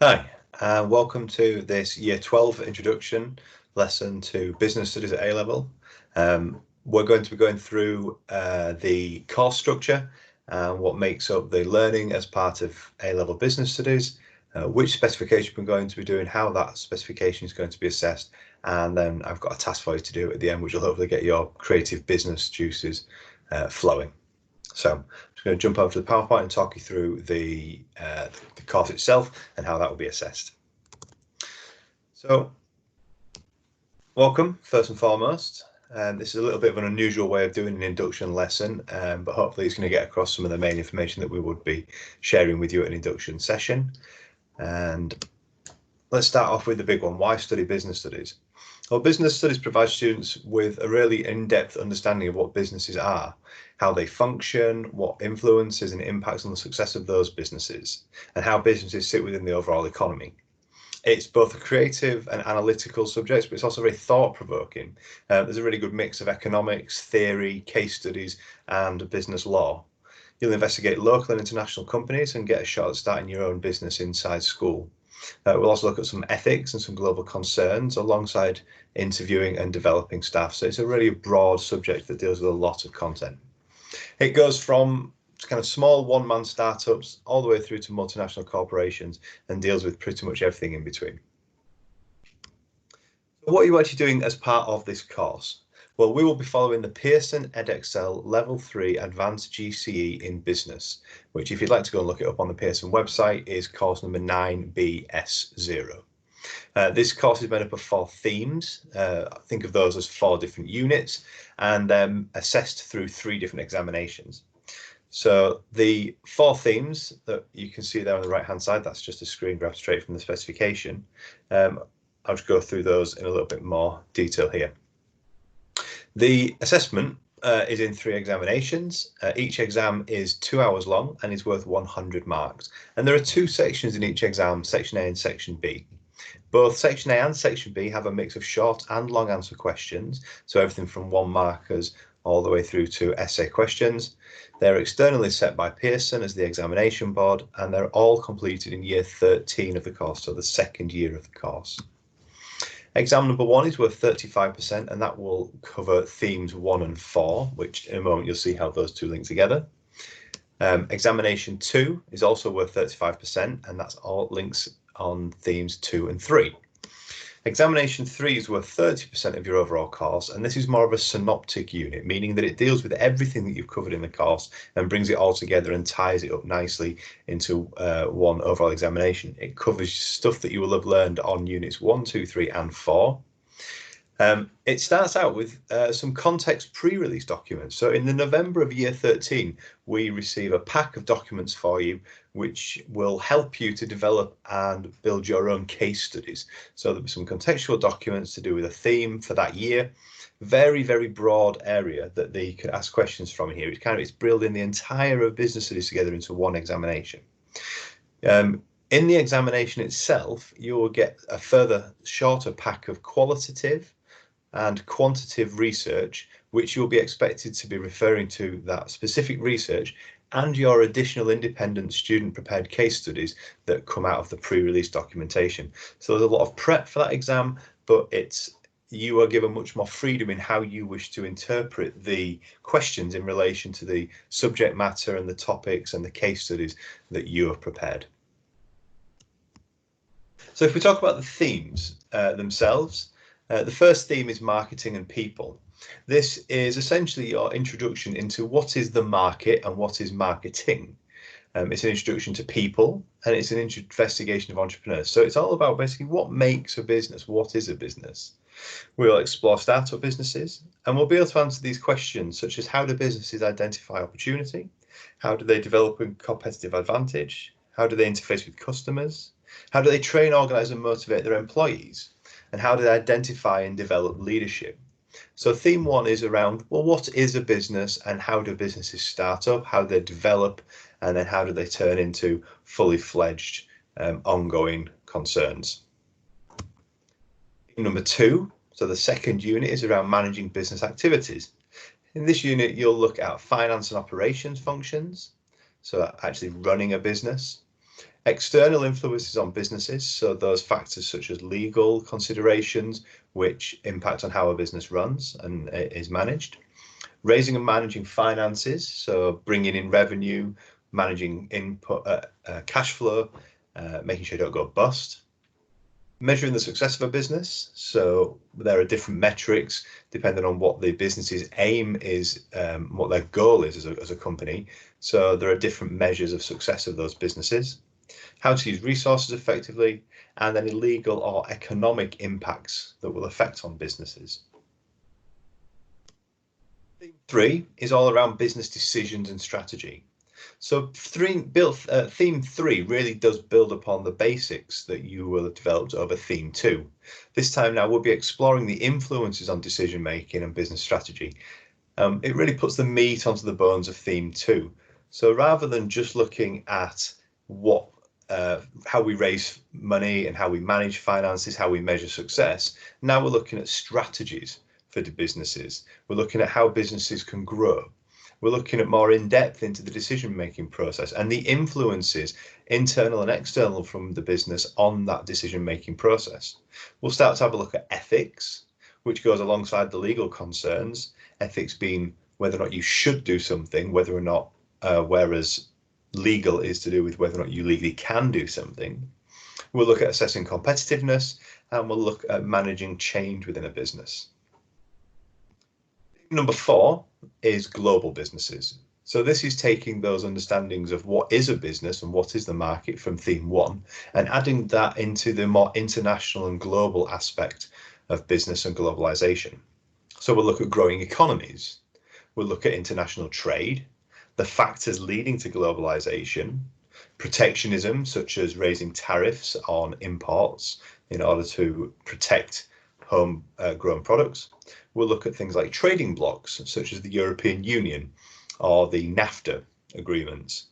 Hi, and welcome to this Year 12 introduction lesson to Business Studies at A-Level. We're going to be going through the course structure and what makes up the learning as part of A-Level Business Studies, which specification we're going to be doing, how that specification is going to be assessed, and then I've got a task for you to do at the end, which will hopefully get your creative business juices flowing. So I'm just going to jump over to the PowerPoint and talk you through the course itself and how that will be assessed. So welcome, first and foremost. This is a little bit of an unusual way of doing an induction lesson, but hopefully it's going to get across some of the main information that we would be sharing with you at an induction session. And let's start off with the big one. Why study business studies? Well, business studies provide students with a really in-depth understanding of what businesses are, how they function, what influences and impacts on the success of those businesses, and how businesses sit within the overall economy. It's both a creative and analytical subject, but it's also very thought-provoking. There's a really good mix of economics, theory, case studies, and business law. You'll investigate local and international companies and get a shot at starting your own business inside school. We'll also look at some ethics and some global concerns alongside interviewing and developing staff. So it's a really broad subject that deals with a lot of content. It goes from kind of small one-man startups all the way through to multinational corporations and deals with pretty much everything in between. So what are you actually doing as part of this course? Well, we will be following the Pearson Edexcel Level 3 Advanced GCE in Business, which if you'd like to go and look it up on the Pearson website is course number 9BS0. This course is made up of 4 themes. Think of those as 4 different units and assessed through 3 different examinations. So the 4 themes that you can see there on the right hand side, that's just a screen grab straight from the specification. I'll just go through those in a little bit more detail here. The assessment is in 3 examinations. Each exam is 2 hours long and is worth 100 marks. And there are 2 sections in each exam, Section A and Section B. Both Section A and Section B have a mix of short and long answer questions, so everything from 1 markers all the way through to essay questions. They're externally set by Pearson as the examination board, and they're all completed in year 13 of the course, so the 2nd year of the course. Exam number 1 is worth 35%, and that will cover themes 1 and 4, which in a moment you'll see how those 2 link together. Examination 2 is also worth 35%, and that's all links on themes 2 and 3. Examination 3 is worth 30% of your overall course, and this is more of a synoptic unit, meaning that it deals with everything that you've covered in the course and brings it all together and ties it up nicely into one overall examination. It covers stuff that you will have learned on units 1, 2, 3 and 4. It starts out with some context pre-release documents. So in the November of year 13, we receive a pack of documents for you, which will help you to develop and build your own case studies. So there'll be some contextual documents to do with a theme for that year. Very, very broad area that they could ask questions from here. It's building the entire of business studies together into one examination. In the examination itself, you will get a further shorter pack of qualitative and quantitative research, which you'll be expected to be referring to that specific research and your additional independent student prepared case studies that come out of the pre-release documentation. So there's a lot of prep for that exam, but you are given much more freedom in how you wish to interpret the questions in relation to the subject matter and the topics and the case studies that you have prepared. So if we talk about the themes themselves, the first theme is marketing and people. This is essentially your introduction into what is the market and what is marketing. It's an introduction to people and it's an investigation of entrepreneurs. So it's all about basically what makes a business, what is a business. We'll explore startup businesses and we'll be able to answer these questions such as how do businesses identify opportunity? How do they develop a competitive advantage? How do they interface with customers? How do they train, organize and motivate their employees? And how do they identify and develop leadership? So theme 1 is around, well, what is a business and how do businesses start up, how they develop, and then how do they turn into fully fledged ongoing concerns. Theme number 2, so the 2nd unit, is around managing business activities. In this unit, you'll look at finance and operations functions, so actually running a business. External influences on businesses, so those factors such as legal considerations, which impact on how a business runs and is managed. Raising and managing finances, so bringing in revenue, managing input, cash flow, making sure you don't go bust. Measuring the success of a business, so there are different metrics depending on what the business's aim is, what their goal is as a company. So there are different measures of success of those businesses. How to use resources effectively, and any legal or economic impacts that will affect on businesses. Theme 3 is all around business decisions and strategy. So theme 3 really does build upon the basics that you will have developed over theme 2. This time now we'll be exploring the influences on decision making and business strategy. It really puts the meat onto the bones of theme 2. So rather than just looking at how we raise money and how we manage finances, how we measure success, now we're looking at strategies for the businesses. We're looking at how businesses can grow. We're looking at more in depth into the decision-making process and the influences, internal and external, from the business on that decision-making process. We'll start to have a look at ethics, which goes alongside the legal concerns. Ethics being whether or not you should do something, whether or not, whereas legal is to do with whether or not you legally can do something. We'll look at assessing competitiveness, and we'll look at managing change within a business. Number 4 is global businesses. So this is taking those understandings of what is a business and what is the market from theme 1 and adding that into the more international and global aspect of business and globalization. So we'll look at growing economies. We'll look at international trade, the factors leading to globalization, protectionism, such as raising tariffs on imports in order to protect homegrown products. We'll look at things like trading blocs, such as the European Union or the NAFTA agreements.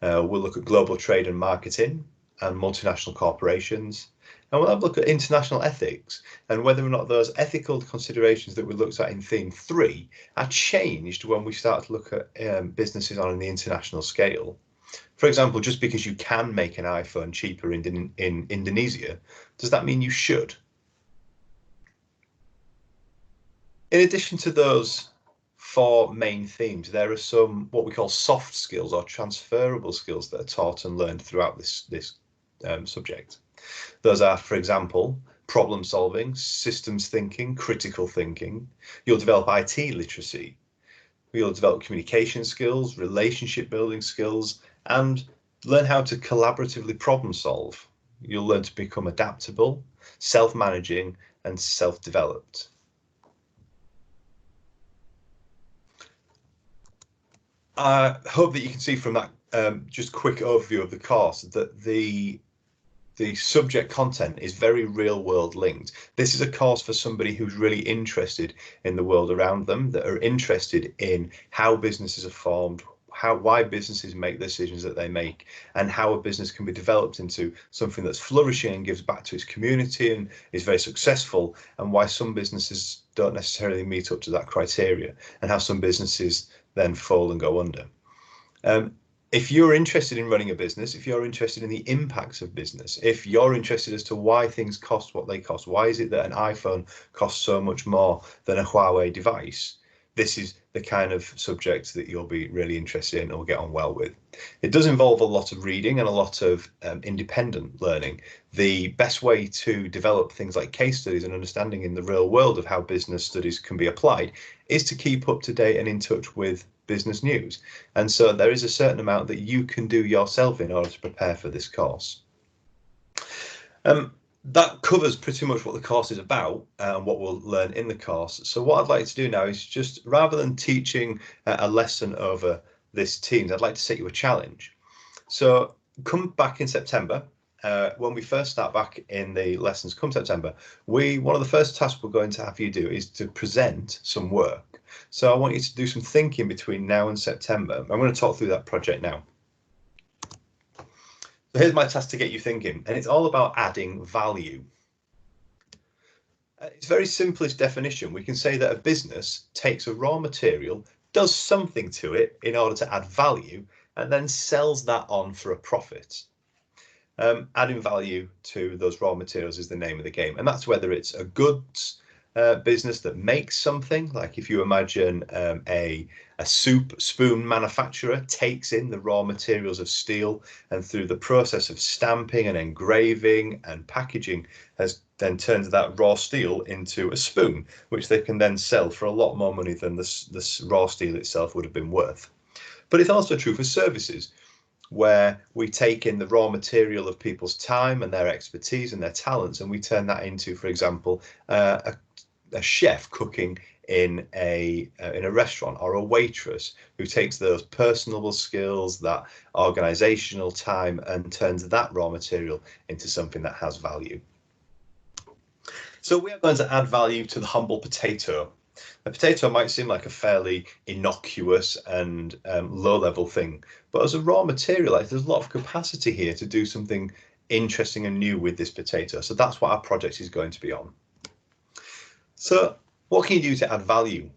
We'll look at global trade and marketing and multinational corporations. And we'll have a look at international ethics and whether or not those ethical considerations that we looked at in theme 3 are changed when we start to look at businesses on the international scale. For example, just because you can make an iPhone cheaper in Indonesia, does that mean you should? In addition to those 4 main themes, there are some what we call soft skills or transferable skills that are taught and learned throughout this subject. Those are, for example, problem solving, systems thinking, critical thinking. You'll develop IT literacy. You'll develop communication skills, relationship building skills, and learn how to collaboratively problem solve. You'll learn to become adaptable, self-managing, and self-developed. I hope that you can see from that just quick overview of the course that the subject content is very real world linked. This is a course for somebody who's really interested in the world around them, that are interested in how businesses are formed, why businesses make the decisions that they make, and how a business can be developed into something that's flourishing and gives back to its community and is very successful, and why some businesses don't necessarily meet up to that criteria, and how some businesses then fold and go under. If you're interested in running a business, if you're interested in the impacts of business, if you're interested as to why things cost what they cost, why is it that an iPhone costs so much more than a Huawei device, this is the kind of subject that you'll be really interested in or get on well with. It does involve a lot of reading and a lot of independent learning. The best way to develop things like case studies and understanding in the real world of how business studies can be applied is to keep up to date and in touch with business news. And so there is a certain amount that you can do yourself in order to prepare for this course. That covers pretty much what the course is about and what we'll learn in the course. So what I'd like to do now is just, rather than teaching a lesson over this Teams, I'd like to set you a challenge. So come back in September. When we first start back in the lessons come September, one of the first tasks we're going to have you do is to present some work. So I want you to do some thinking between now and September. I'm going to talk through that project now. So here's my task to get you thinking, and it's all about adding value. It's very simplest definition. We can say that a business takes a raw material, does something to it in order to add value, and then sells that on for a profit. Adding value to those raw materials is the name of the game, and that's whether it's a goods business that makes something, like if you imagine a soup spoon manufacturer takes in the raw materials of steel and through the process of stamping and engraving and packaging has then turned that raw steel into a spoon, which they can then sell for a lot more money than this raw steel itself would have been worth. But it's also true for services, where we take in the raw material of people's time and their expertise and their talents, and we turn that into, for example, a chef cooking in a restaurant, or a waitress who takes those personable skills, that organizational time, and turns that raw material into something that has value. So we are going to add value to the humble potato. A potato might seem like a fairly innocuous and low-level thing, but as a raw material, there's a lot of capacity here to do something interesting and new with this potato. So that's what our project is going to be on. So what can you do to add value?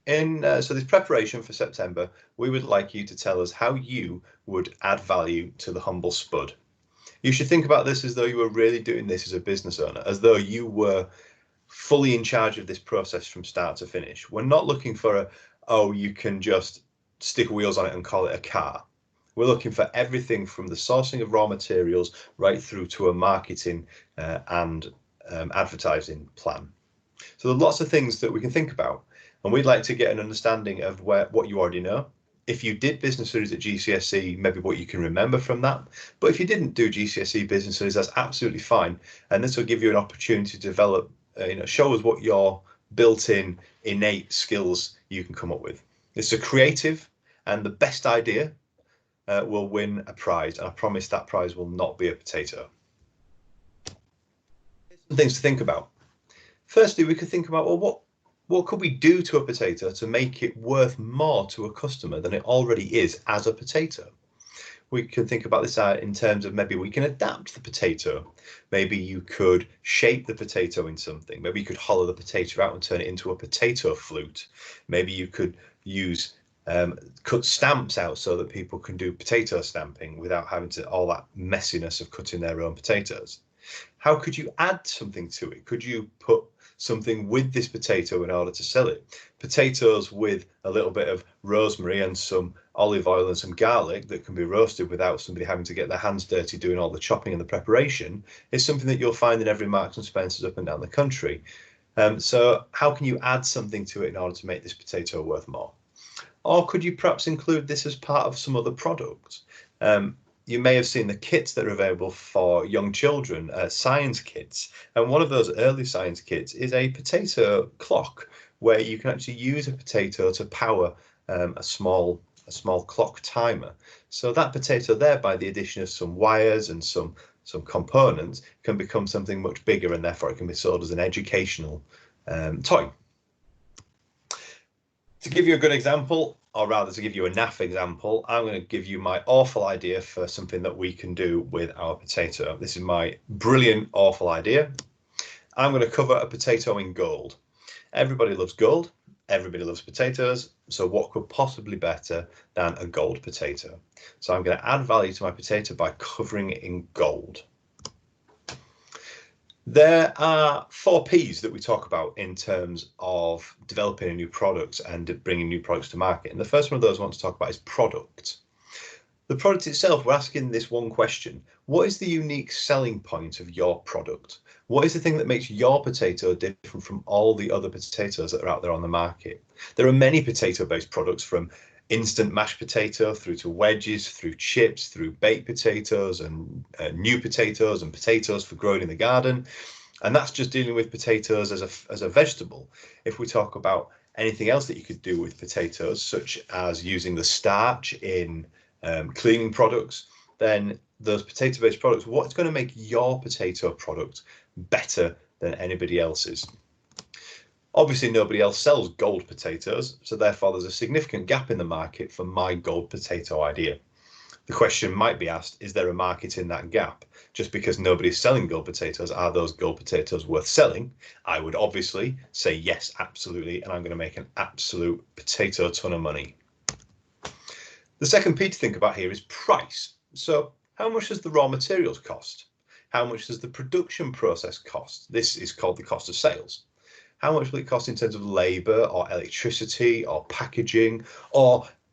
So this preparation for September, we would like you to tell us how you would add value to the humble spud. You should think about this as though you were really doing this as a business owner, as though you were fully in charge of this process from start to finish. We're not looking for you can just stick wheels on it and call it a car. We're looking for everything from the sourcing of raw materials right through to a marketing and advertising plan. So there are lots of things that we can think about, and we'd like to get an understanding of what you already know. If you did business studies at GCSE, maybe what you can remember from that. But if you didn't do GCSE business studies, that's absolutely fine. And this will give you an opportunity to develop, show us what your built-in innate skills you can come up with. It's a creative, and the best idea will win a prize. And I promise that prize will not be a potato. Some things to think about. Firstly, we could think about, well, what could we do to a potato to make it worth more to a customer than it already is as a potato? We can think about this in terms of maybe we can adapt the potato. Maybe you could shape the potato in something. Maybe you could hollow the potato out and turn it into a potato flute. Maybe you could use cut stamps out so that people can do potato stamping without having to all that messiness of cutting their own potatoes. How could you add something to it? Could you put something with this potato in order to sell it? Potatoes with a little bit of rosemary and some olive oil and some garlic that can be roasted without somebody having to get their hands dirty doing all the chopping and the preparation is something that you'll find in every Marks and Spencer's up and down the country. So how can you add something to it in order to make this potato worth more? Or could you perhaps include this as part of some other product? You may have seen the kits that are available for young children, science kits. And one of those early science kits is a potato clock, where you can actually use a potato to power a small clock timer. So that potato there, by the addition of some wires and some components, can become something much bigger, and therefore it can be sold as an educational toy. To give you a good example, or rather to give you a naff example, I'm going to give you my awful idea for something that we can do with our potato. This is my brilliant, awful idea. I'm going to cover a potato in gold. Everybody loves gold. Everybody loves potatoes. So what could possibly be better than a gold potato? So I'm going to add value to my potato by covering it in gold. There are 4 P's that we talk about in terms of developing a new product and bringing new products to market. And the first one of those I want to talk about is product. The product itself, we're asking this one question: what is the unique selling point of your product? What is the thing that makes your potato different from all the other potatoes that are out there on the market? There are many potato-based products, from instant mashed potato through to wedges, through chips, through baked potatoes and new potatoes and potatoes for growing in the garden. And that's just dealing with potatoes as a vegetable. If we talk about anything else that you could do with potatoes, such as using the starch in cleaning products, then those potato-based products, what's going to make your potato product better than anybody else's? Obviously, nobody else sells gold potatoes, so therefore there's a significant gap in the market for my gold potato idea. The question might be asked, is there a market in that gap? Just because nobody's selling gold potatoes, are those gold potatoes worth selling? I would obviously say yes, absolutely, and I'm going to make an absolute potato ton of money. The second P to think about here is price. So How much does the raw materials cost? How much does the production process cost? This is called the cost of sales. How much will it cost in terms of labour or electricity or packaging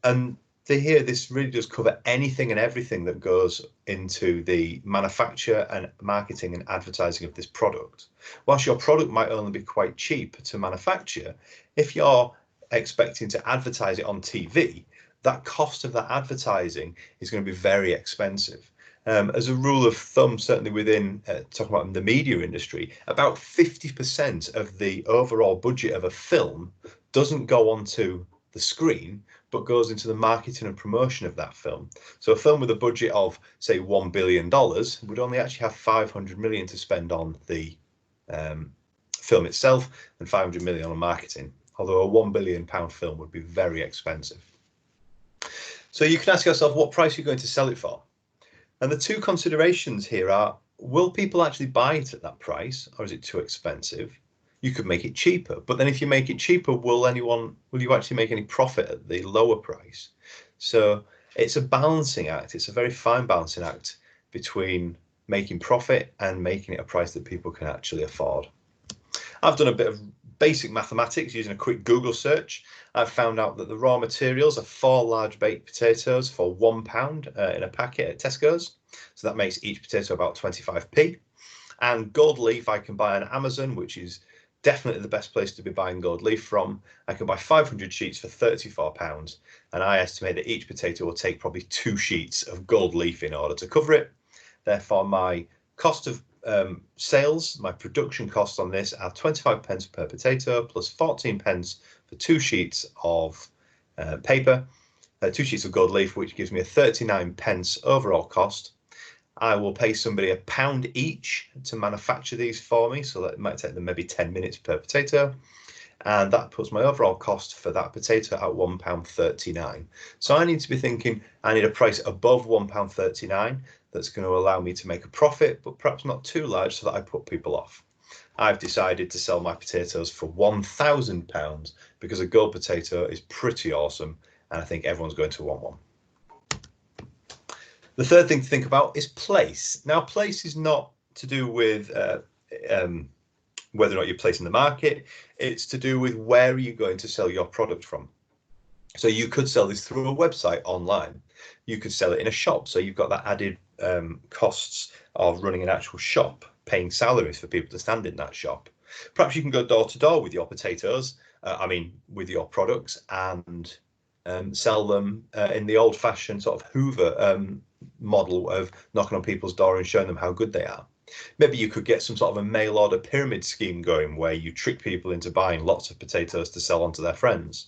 and here this really does cover anything and everything that goes into the manufacture and marketing and advertising of this product. Whilst your product might only be quite cheap to manufacture, if you're expecting to advertise it on TV, that cost of that advertising is going to be very expensive. As a rule of thumb, certainly within talking about the media industry, about 50% of the overall budget of a film doesn't go onto the screen, but goes into the marketing and promotion of that film. So a film with a budget of, say, $1 billion would only actually have 500 million to spend on the film itself and 500 million on marketing, although a £1 billion film would be very expensive. So you can ask yourself, what price you're going to sell it for? And the two considerations here are, will people actually buy it at that price, or is it too expensive? You could make it cheaper, but then if you make it cheaper, will you actually make any profit at the lower price? So it's a balancing act. It's a very fine balancing act between making profit and making it a price that people can actually afford. I've done a bit of basic mathematics using a quick Google search. I've found out that the raw materials are 4 large baked potatoes for £1 in a packet at Tesco's. So that makes each potato about 25p. And gold leaf I can buy on Amazon, which is definitely the best place to be buying gold leaf from. I can buy 500 sheets for £34, and I estimate that each potato will take probably 2 sheets of gold leaf in order to cover it. Therefore, my cost of sales, my production costs on this are 25 pence per potato plus 14 pence for 2 sheets of paper, 2 sheets of gold leaf, which gives me a 39 pence overall cost. I will pay somebody £1 each to manufacture these for me, so that might take them maybe 10 minutes per potato, and that puts my overall cost for that potato at £1.39. So I need to be thinking I need a price above £1.39 that's going to allow me to make a profit, but perhaps not too large so that I put people off. I've decided to sell my potatoes for £1,000 because a gold potato is pretty awesome, and I think everyone's going to want one. The third thing to think about is place. Now, place is not to do with whether or not you're placed in the market. It's to do with where are you going to sell your product from. So you could sell this through a website online. You could sell it in a shop. So you've got that added costs of running an actual shop, paying salaries for people to stand in that shop. Perhaps you can go door to door with your potatoes, with your products, and sell them in the old-fashioned sort of Hoover model of knocking on people's door and showing them how good they are. Maybe you could get some sort of a mail order pyramid scheme going where you trick people into buying lots of potatoes to sell on to their friends.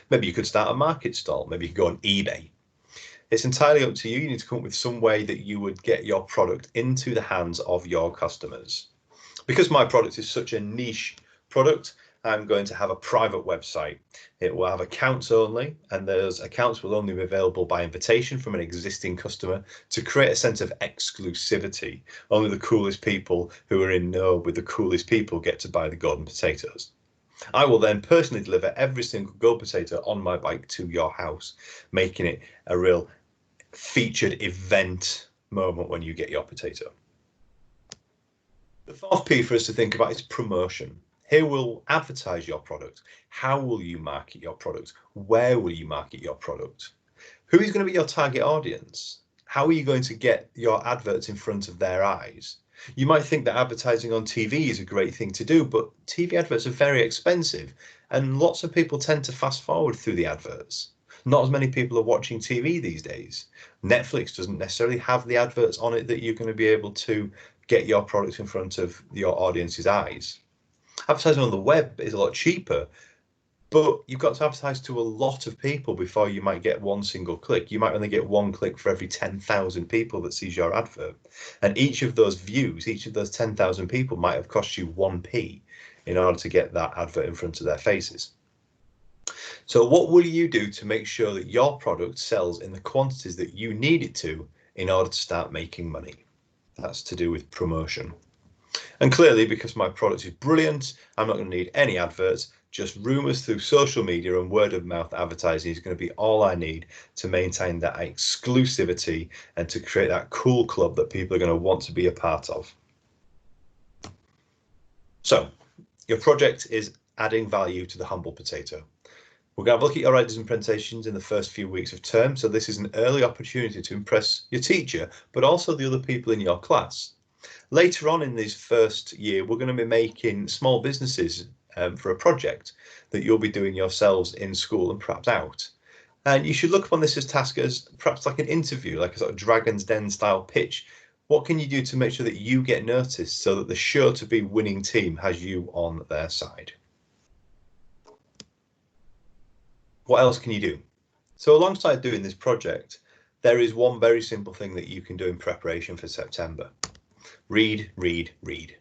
Maybe you could start a market stall. Maybe you could go on eBay. It's entirely up to you. You need to come up with some way that you would get your product into the hands of your customers. Because my product is such a niche product, I'm going to have a private website. It will have accounts only, and those accounts will only be available by invitation from an existing customer to create a sense of exclusivity. Only the coolest people who are in know with the coolest people get to buy the golden potatoes. I will then personally deliver every single gold potato on my bike to your house, making it a real featured event moment when you get your potato. The fourth P for us to think about is promotion. Here we'll advertise your product. How will you market your product? Where will you market your product? Who is going to be your target audience? How are you going to get your adverts in front of their eyes? You might think that advertising on TV is a great thing to do, but TV adverts are very expensive, and lots of people tend to fast forward through the adverts. Not as many people are watching TV these days. Netflix doesn't necessarily have the adverts on it that you're going to be able to get your product in front of your audience's eyes. Advertising on the web is a lot cheaper, but you've got to advertise to a lot of people before you might get one single click. You might only get 1 click for every 10,000 people that sees your advert. And each of those views, each of those 10,000 people might have cost you 1p in order to get that advert in front of their faces. So what will you do to make sure that your product sells in the quantities that you need it to in order to start making money? That's to do with promotion. And clearly, because my product is brilliant, I'm not going to need any adverts. Just rumours through social media and word of mouth advertising is going to be all I need to maintain that exclusivity and to create that cool club that people are going to want to be a part of. So your project is adding value to the humble potato. We're going to have a look at your ideas and presentations in the first few weeks of term. So this is an early opportunity to impress your teacher, but also the other people in your class. Later on in this first year, we're going to be making small businesses for a project that you'll be doing yourselves in school and perhaps out. And you should look upon this as task as perhaps like an interview, like a sort of Dragon's Den style pitch. What can you do to make sure that you get noticed so that the sure to be winning team has you on their side? What else can you do? So alongside doing this project, there is one very simple thing that you can do in preparation for September. Read, read, read.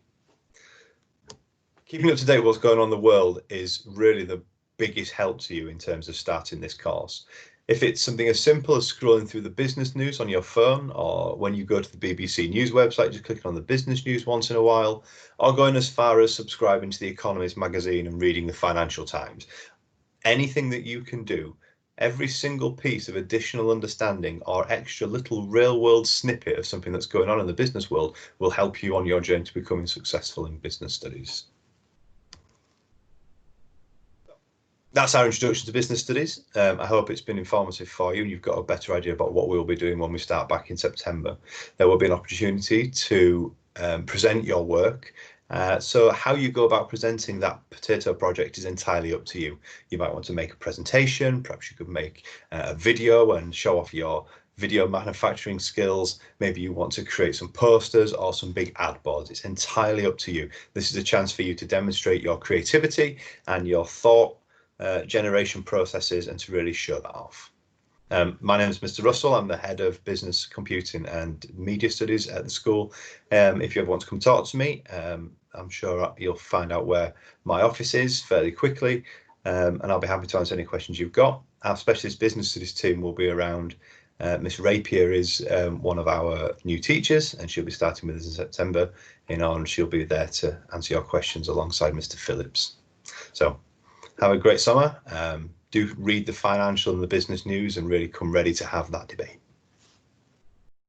Keeping up to date with what's going on in the world is really the biggest help to you in terms of starting this course. If it's something as simple as scrolling through the business news on your phone, or when you go to the BBC News website, just clicking on the business news once in a while, or going as far as subscribing to the Economist magazine and reading the Financial Times, anything that you can do, every single piece of additional understanding or extra little real world snippet of something that's going on in the business world will help you on your journey to becoming successful in business studies. That's our introduction to business studies. I hope it's been informative for you and you've got a better idea about what we'll be doing when we start back in September. There will be an opportunity to present your work. So how you go about presenting that potato project is entirely up to you. You might want to make a presentation, perhaps you could make a video and show off your video manufacturing skills. Maybe you want to create some posters or some big ad boards. It's entirely up to you. This is a chance for you to demonstrate your creativity and your thought generation processes and to really show that off. My name is Mr. Russell. I'm the head of business computing and media studies at the school. If you ever want to come talk to me, I'm sure you'll find out where my office is fairly quickly, and I'll be happy to answer any questions you've got. Our specialist business studies team will be around. Miss Rapier is one of our new teachers, and she'll be starting with us in September. She'll be there to answer your questions alongside Mr. Phillips. So have a great summer. Do read the financial and the business news and really come ready to have that debate.